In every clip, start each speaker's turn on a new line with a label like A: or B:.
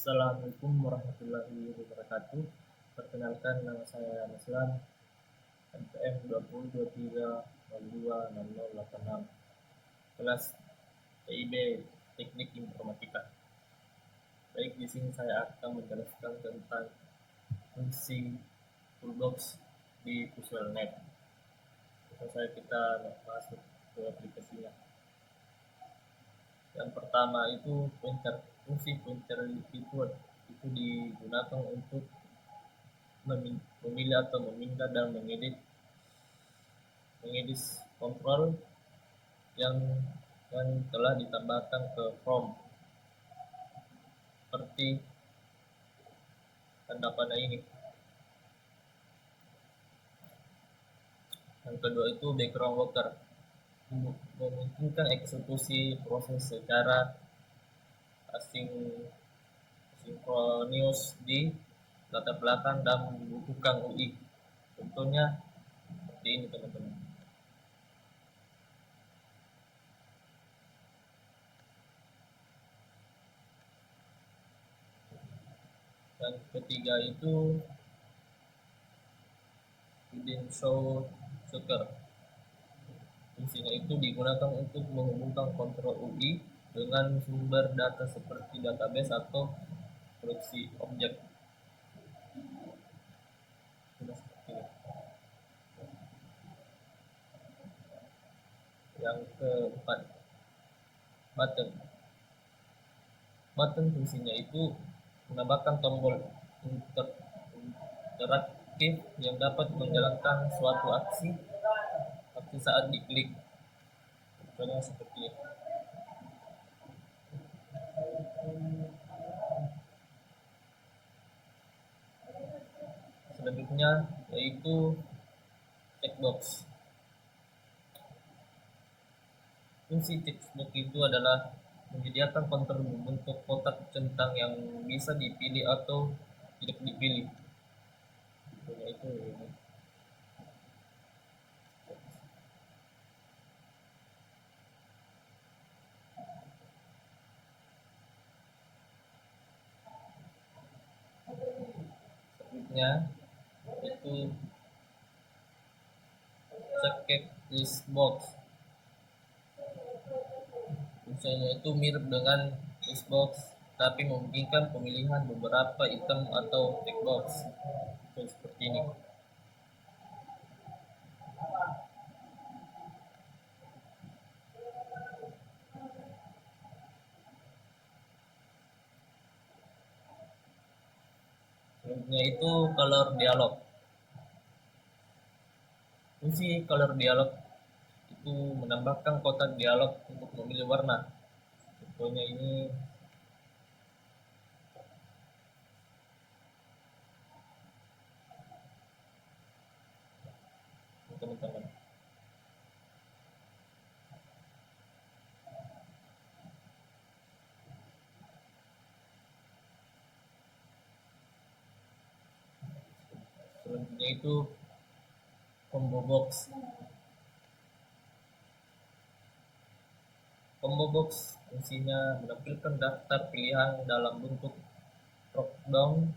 A: Assalamualaikum warahmatullahi wabarakatuh. Perkenalkan, nama saya Maslan, NPM 2023020086, kelas TIB Teknik Informatika. Baik, di sini saya akan menjelaskan tentang fungsi toolbox di Visualnet. Selesai kita masuk ke aplikasinya. Yang pertama itu pointer. Fungsi pointer keyword itu digunakan untuk memilih atau memindah dan mengedit kontrol yang telah ditambahkan ke prompt, seperti tanda panah ini. Yang kedua itu background worker, memungkinkan eksekusi proses secara asinkronus di latar belakang dan membukukan UI. Contohnya seperti ini, teman-teman. Dan ketiga itu hidden shortcut. Fungsinya itu digunakan untuk menghubungkan kontrol UI dengan sumber data seperti database atau koleksi objek. Yang keempat, button fungsinya itu menambahkan tombol interaktif yang dapat menjalankan suatu aksi saat diklik. Contohnya seperti ini. Selanjutnya yaitu checkbox. Fungsi checkbox itu adalah menyediakan kontrol bentuk kotak centang yang bisa dipilih atau tidak dipilih. Itu selanjutnya itu checklist box. Fungsinya itu mirip dengan listbox, tapi memungkinkan pemilihan beberapa item atau checkbox. Seperti ini. Selanjutnya itu color dialog. Fungsi color dialog itu menambahkan kotak dialog untuk memilih warna. Contohnya ini teman-teman. Selanjutnya itu combo box. Combo box fungsinya menampilkan daftar pilihan dalam bentuk drop-down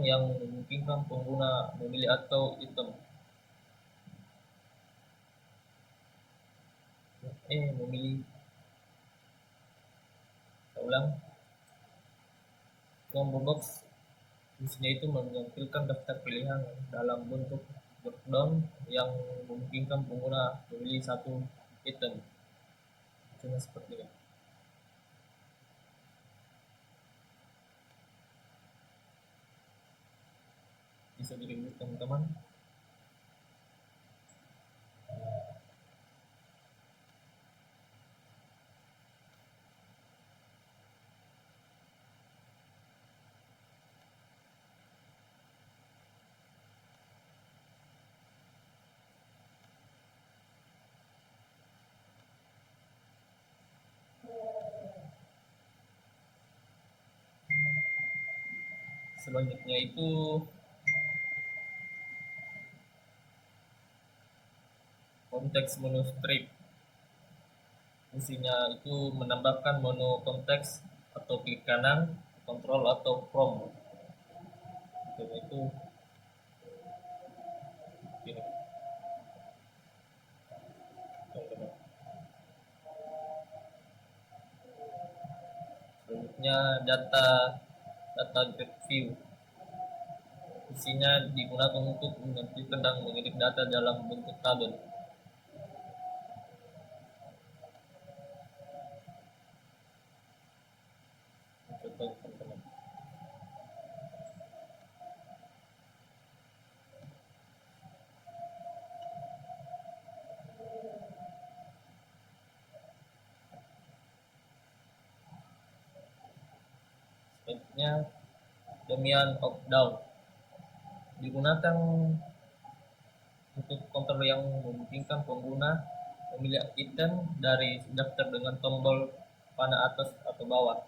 A: yang memungkinkan pengguna memilih atau item. Memilih. Ulang. Combo box fungsinya itu menampilkan daftar pilihan dalam bentuk drop-down yang memungkinkan pengguna memilih satu item. Cuma seperti ini. Bisa dilihat teman-teman. Selanjutnya itu konteks menu strip. Fungsinya itu menambahkan menu konteks atau klik kanan, kontrol atau prompt. Itu ini teman-teman. Selanjutnya data grid view. Isinya digunakan untuk menampilkan dan mengirim data dalam bentuk tabel. Contoh teman-teman. Selanjutnya domain up down digunakan untuk kontrol yang memungkinkan pengguna memilih item dari daftar dengan tombol panah atas atau bawah.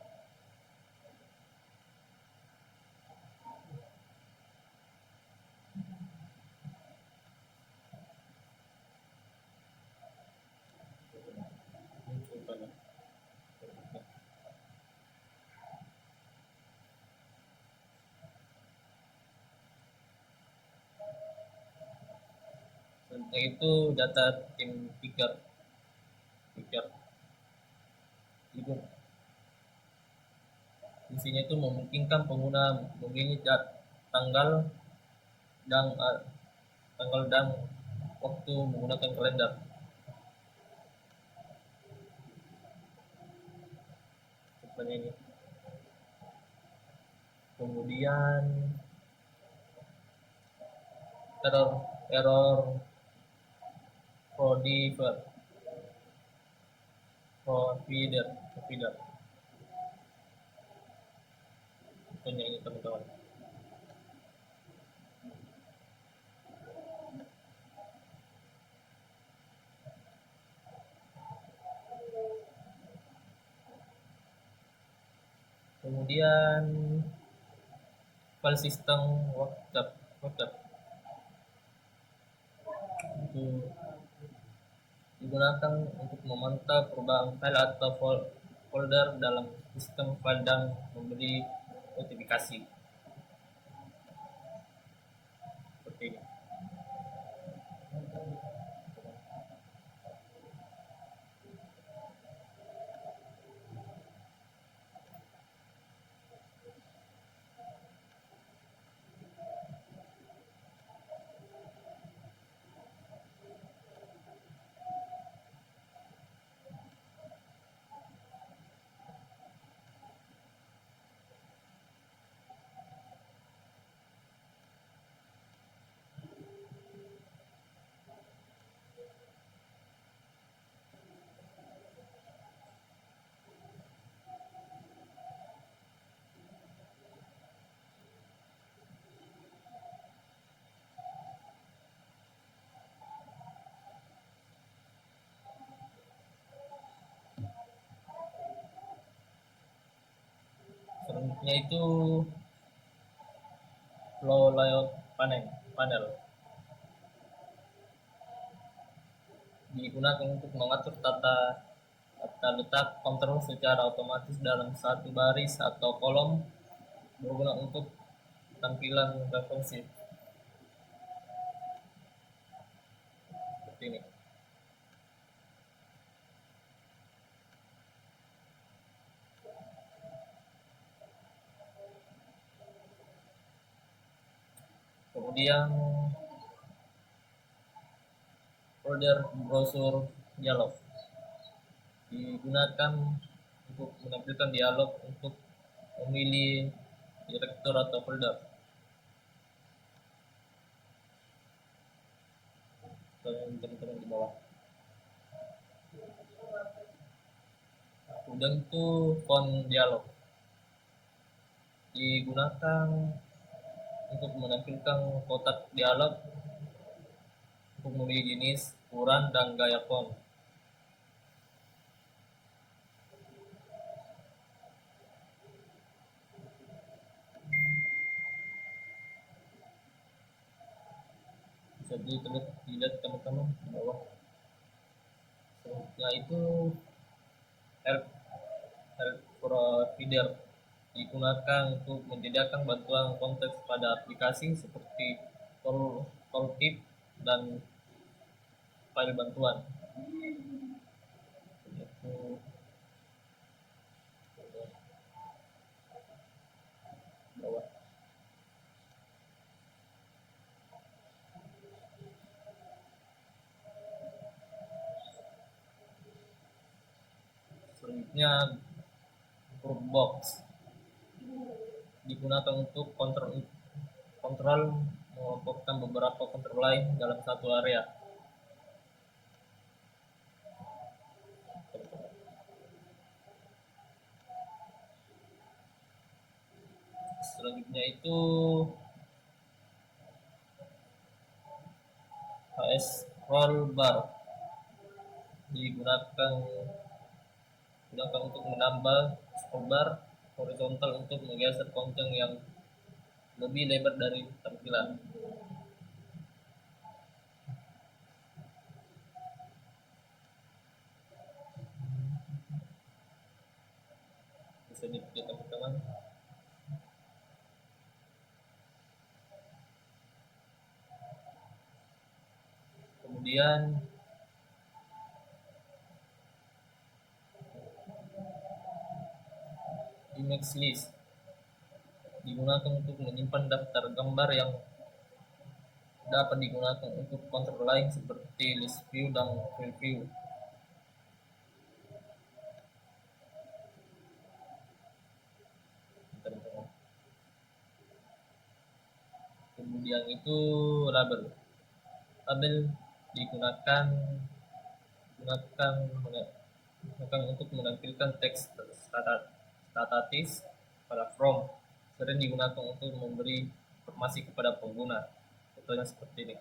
A: Selanjutnya itu data tim picker. Itu fungsinya itu memungkinkan pengguna memilih tanggal dan tanggal dan waktu menggunakan kalender. Seperti ini. Kemudian error provider provider contohnya ini teman-teman. Kemudian file system workup itu digunakan untuk memantau perubahan file atau folder dalam sistem file dan memberi notifikasi seperti ini. Selanjutnya itu flow layout panel digunakan untuk mengatur tata letak kontrol secara otomatis dalam satu baris atau kolom, berguna untuk tampilan responsif seperti ini. Kemudian folder browser dialog digunakan untuk menampilkan dialog untuk memilih direktur atau folder. Teman-teman di bawah. Kemudian itu font dialog digunakan untuk menampilkan kotak dialog untuk memilih jenis, ukuran, dan gaya font. Bisa dilihat teman-teman di bawah. Selanjutnya itu health provider digunakan untuk menyediakan bantuan konteks pada aplikasi seperti tooltip dan file bantuan. Itu bawah. Selanjutnya group box digunakan untuk kontrol mengelompokkan beberapa kontrol lain dalam satu area. Selanjutnya itu HS rollbar digunakan untuk menambah scrollbar horizontal untuk menggeser konten yang lebih lebar dari tampilan. Bisa dilihat teman-teman. Kemudian image list digunakan untuk menyimpan daftar gambar yang dapat digunakan untuk kontrol lain seperti list view dan field view. Kemudian itu label. Label digunakan untuk menampilkan teks statis pada form. Sering digunakan untuk memberi informasi kepada pengguna. Contohnya seperti ini.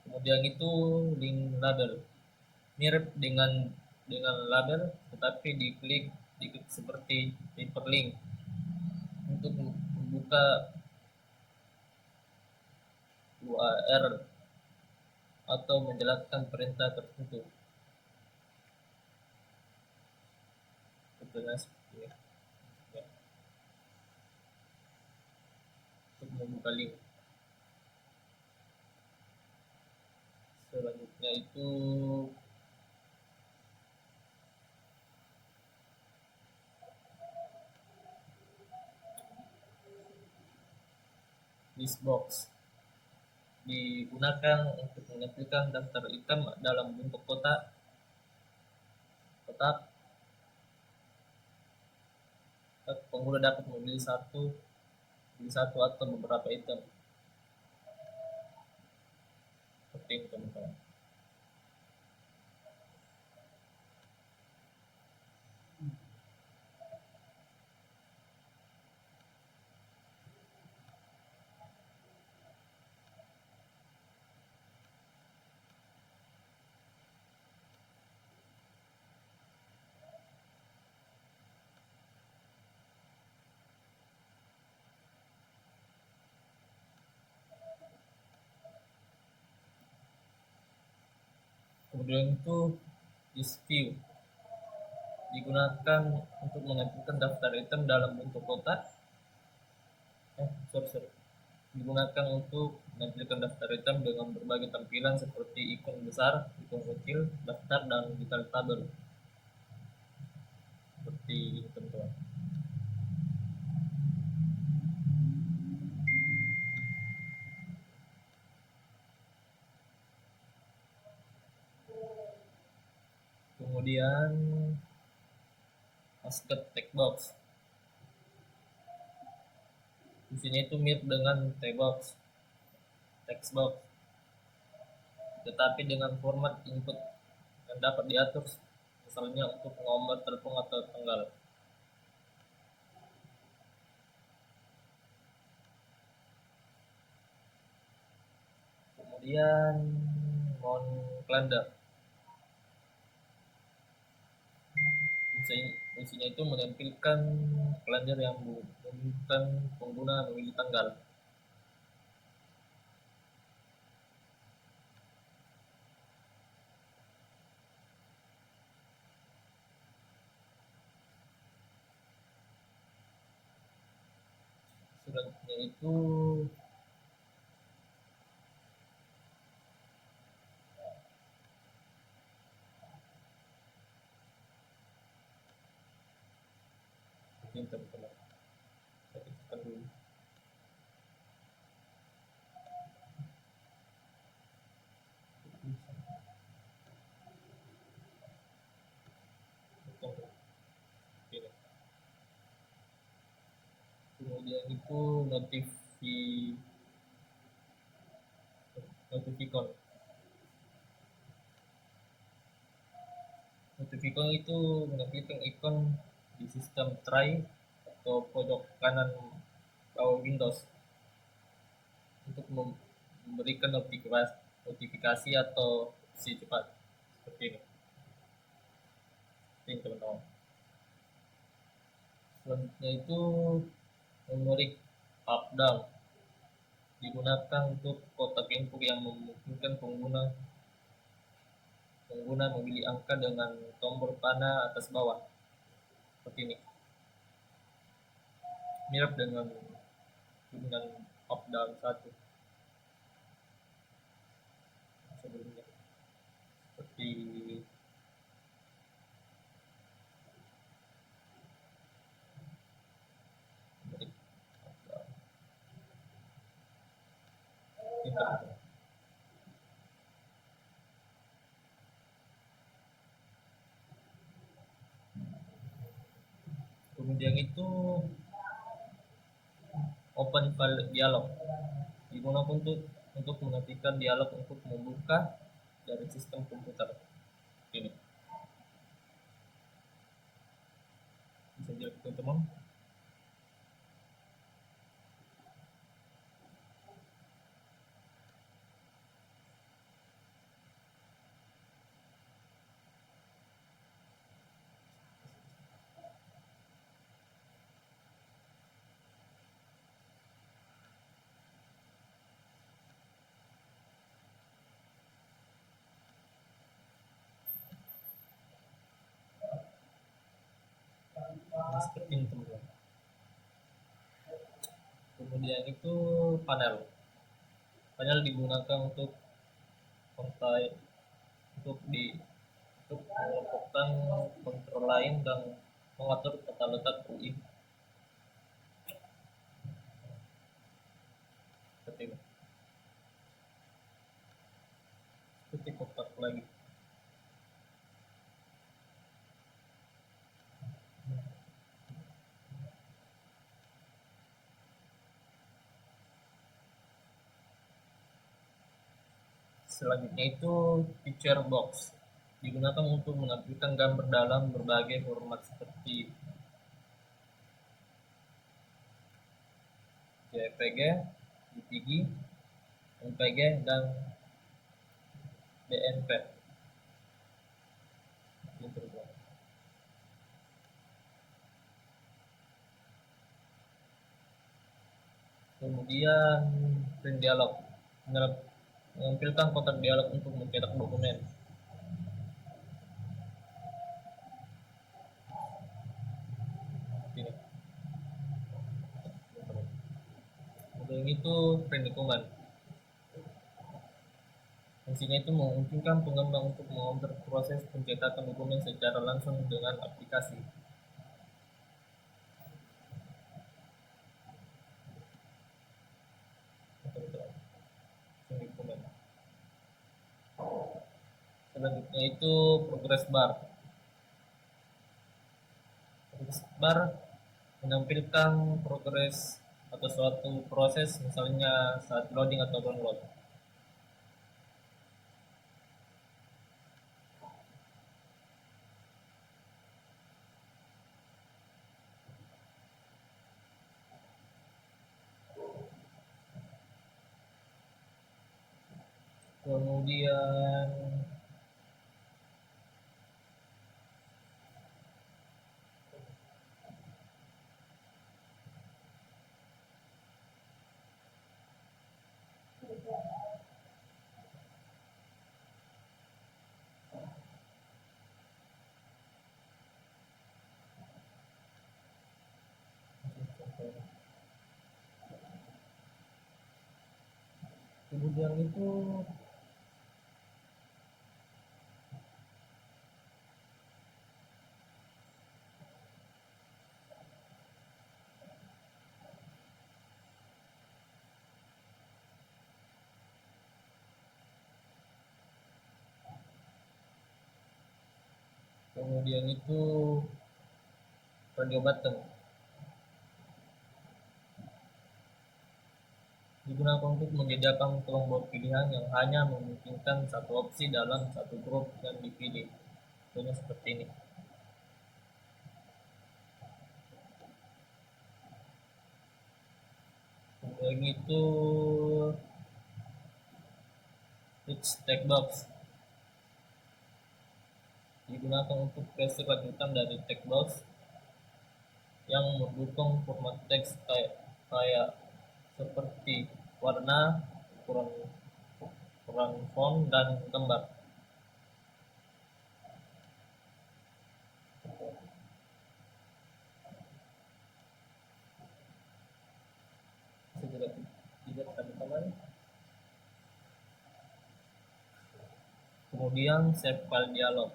A: Kemudian itu link label. Mirip dengan label, tetapi diklik seperti hyperlink untuk membuka URL atau menjelaskan perintah tertentu. Contohnya seperti ini. Ya. Untuk membuka link. Selanjutnya itu list box digunakan untuk menampilkan daftar item dalam bentuk kotak. Pengguna dapat memilih satu atau beberapa item. Seperti ini teman-teman. Kemudian itu list view digunakan untuk menampilkan daftar item dalam bentuk kotak. Digunakan untuk menampilkan daftar item dengan berbagai tampilan seperti ikon besar, ikon kecil, daftar, dan detail tabel. Seperti ini teman-teman. Kemudian basket text box. Di sini itu mirip dengan text box, tetapi dengan format input yang dapat diatur, misalnya untuk nomor telepon atau tanggal. Kemudian mount calendar. Fungsinya itu menampilkan kalender yang memungkinkan pengguna memilih tanggal. Selanjutnya itu mungkin teman-teman saya kecilkan dulu. Oke. Kemudian itu notifikon. Notifikon itu menampilkan ikon di sistem tray atau pojok kanan bawah Windows untuk memberikan notifikasi atau opsi cepat seperti ini teman-teman. Selanjutnya itu memori up down digunakan untuk kotak input yang memungkinkan pengguna memilih angka dengan tombol panah atas bawah seperti ini, mirip dengan up down satu sebelumnya seperti up down. Kemudian itu open file dialog digunakan untuk mengetikkan dialog untuk membuka dari sistem komputer ini. Bisa dilihat teman-teman. Seperti ini teman-teman. Kemudian itu panel digunakan untuk kontak untuk mengelompokkan kontrol lain dan mengatur tata letak UI seperti ini. Seperti kotak lagi. Selanjutnya itu picture box digunakan untuk menampilkan gambar dalam berbagai format seperti JPG, JPG, MPG, dan DNP. Kemudian print dialog menampilkan kotak dialog untuk mencetak dokumen. Ini. Kemudian itu print dokumen. Fungsinya itu memungkinkan pengembang untuk mengontrol proses pencetakan dokumen secara langsung dengan aplikasi. Selanjutnya itu progress bar. Progress bar menampilkan progres atau suatu proses, misalnya saat loading atau download. Kemudian Kemudian itu kemudian itu radio button digunakan untuk menyediakan tombol pilihan yang hanya memungkinkan satu opsi dalam satu grup yang dipilih. Contohnya seperti ini. Kemudian itu switch text box digunakan untuk versi lanjutan dari text box yang mendukung format teks kayak seperti warna, ukuran ukuran font dan gambar. Saya tidak teman-teman. Kemudian save file dialog.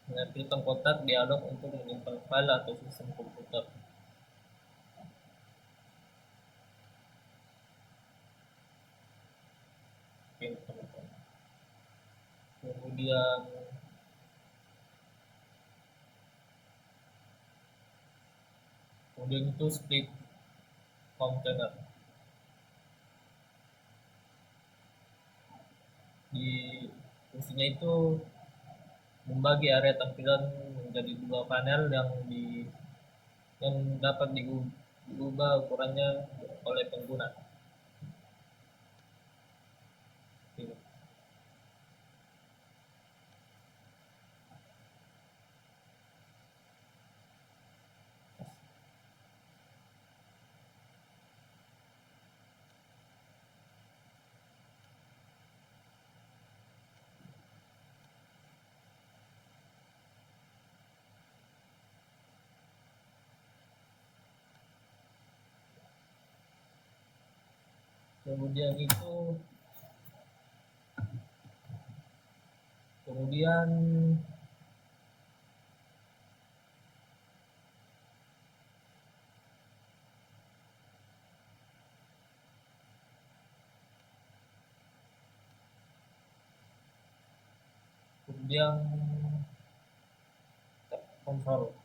A: Menampilkan kotak dialog untuk menyimpan file atau sistem komputer. Oke, teman-teman. Kemudian itu split container. Di fungsinya itu membagi area tampilan menjadi dua panel yang dapat diubah ukurannya oleh pengguna. Kemudian kemudian kontrol.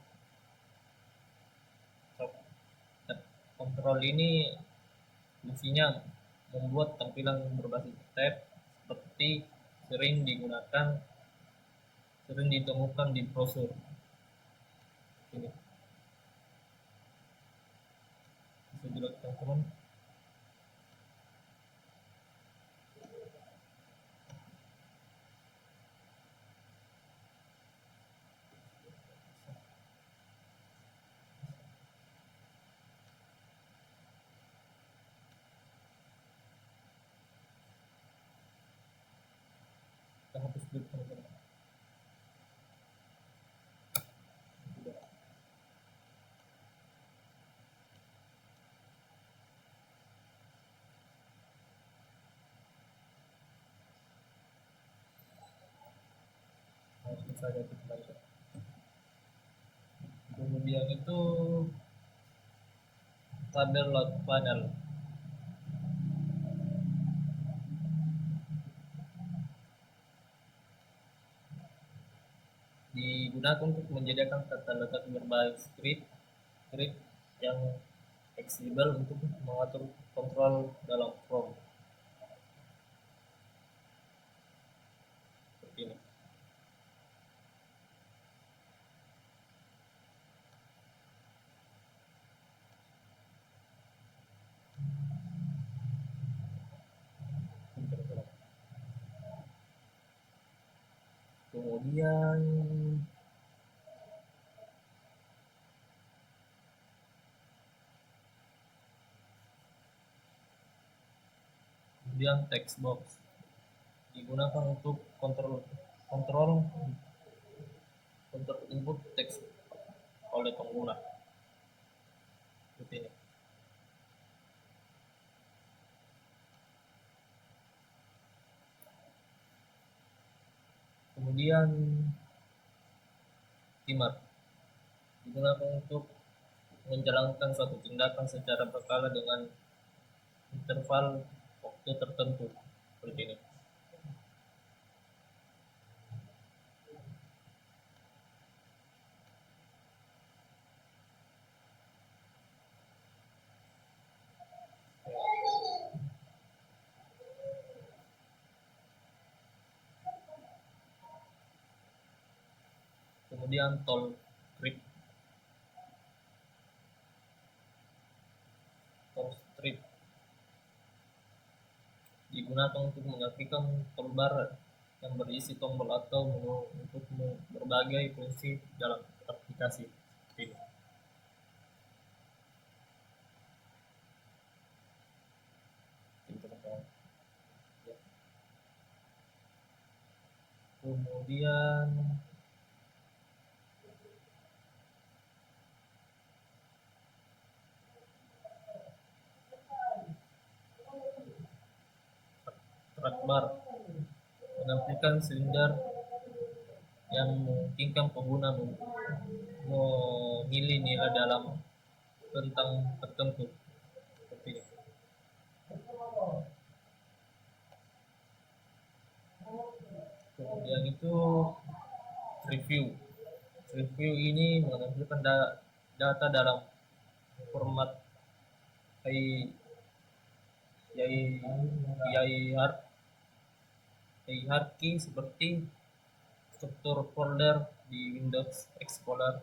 A: Kontrol ini fungsinya membuat tampilan berbasis tab seperti sering ditemukan di browser. Ini bisa dilakukan teman. Kita hapus dulu teman-teman. Langsung saja kita baca. Kemudian itu tabel load panel digunakan untuk menyediakan tata letak berbagai script yang fleksibel untuk mengatur kontrol dalam Chrome. Seperti ini. Kemudian text box digunakan untuk kontrol kontrol input teks oleh pengguna. Seperti ini. Kemudian timer digunakan untuk menjalankan suatu tindakan secara berkala dengan interval waktu tertentu seperti ini. Kemudian toll strip digunakan untuk mengaktifkan toolbar yang berisi tombol atau menu untuk berbagai fungsi dalam aplikasi. Seperti ini. Ya. Kemudian track bar menampilkan silinder yang memungkinkan pengguna memilih nilai dalam rentang tertentu. Seperti ini. Kemudian itu review. Review ini menampilkan data dalam format hierarchy seperti struktur folder di Windows Explorer.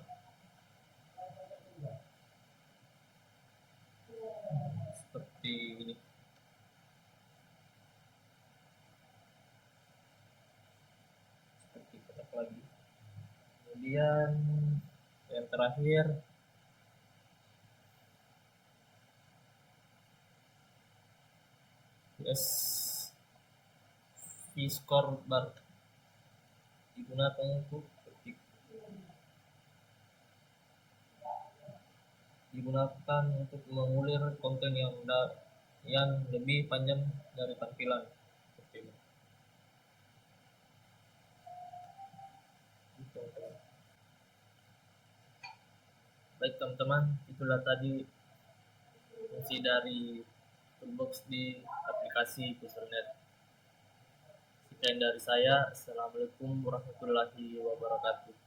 A: Seperti ini. Seperti kotak lagi. Kemudian yang terakhir score bar digunakan untuk mengulir konten yang lebih panjang dari tampilan. Seperti ini. Baik teman-teman, itulah tadi fungsi dari toolbox di aplikasi Puzzle.net. Sekian dari saya. Assalamualaikum warahmatullahi wabarakatuh.